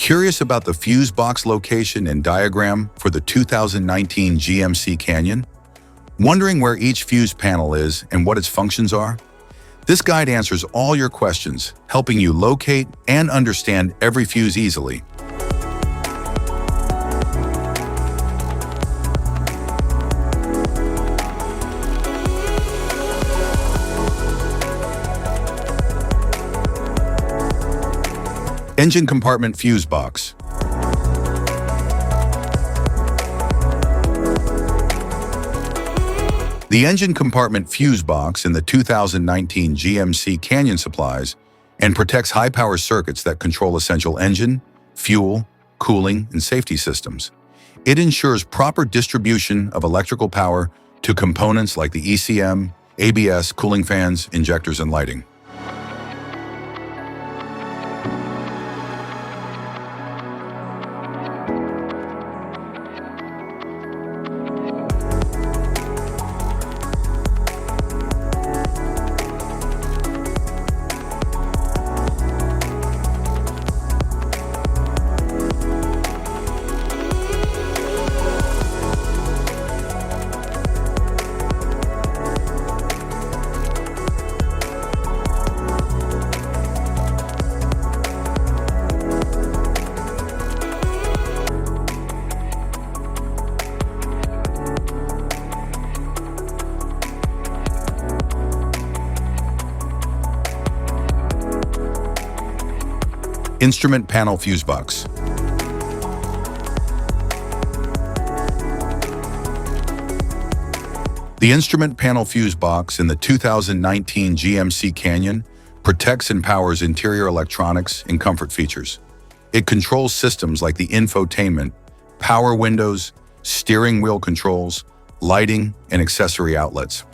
Curious about the fuse box location and diagram for the 2019 GMC Canyon? Wondering where each fuse panel is and what its functions are? This guide answers all your questions, helping you locate and understand every fuse easily. Engine compartment fuse box. The engine compartment fuse box in the 2019 GMC Canyon supplies and protects high-power circuits that control essential engine, fuel, cooling, and safety systems. It ensures proper distribution of electrical power to components like the ECM, ABS, cooling fans, injectors, and lighting. Instrument panel fuse box. The instrument panel fuse box in the 2019 GMC Canyon protects and powers interior electronics and comfort features. It controls systems like the infotainment, power windows, steering wheel controls, lighting, and accessory outlets.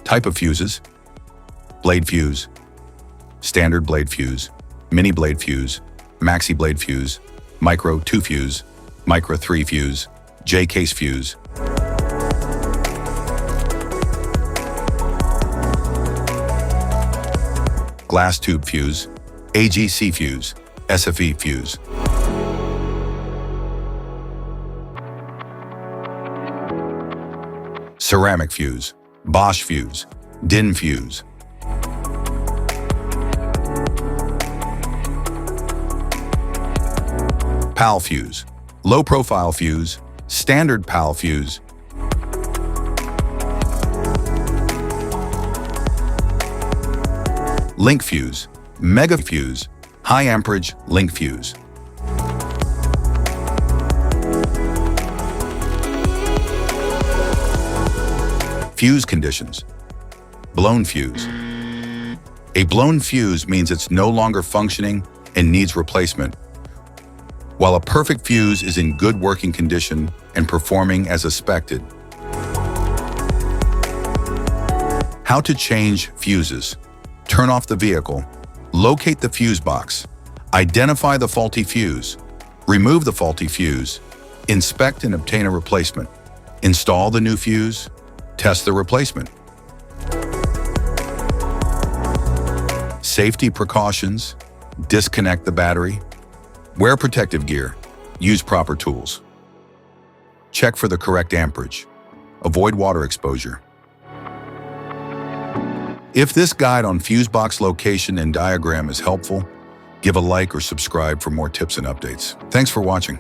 Type of fuses: blade fuse, standard blade fuse, mini blade fuse, maxi blade fuse, micro 2 fuse, micro 3 fuse, J-case fuse. Glass tube fuse, AGC fuse, SFE fuse. Ceramic fuse, Bosch fuse, DIN fuse. PAL fuse, low profile fuse, standard PAL fuse. Link fuse, mega fuse, high amperage link fuse. Fuse conditions. Blown fuse. A blown fuse means it's no longer functioning and needs replacement, while a perfect fuse is in good working condition and performing as expected. How to change fuses. Turn off the vehicle, locate the fuse box, identify the faulty fuse, remove the faulty fuse, inspect and obtain a replacement, install the new fuse, test the replacement. Safety precautions: disconnect the battery, wear protective gear, use proper tools. Check for the correct amperage, avoid water exposure. If this guide on fuse box location and diagram is helpful, give a like or subscribe for more tips and updates. Thanks for watching.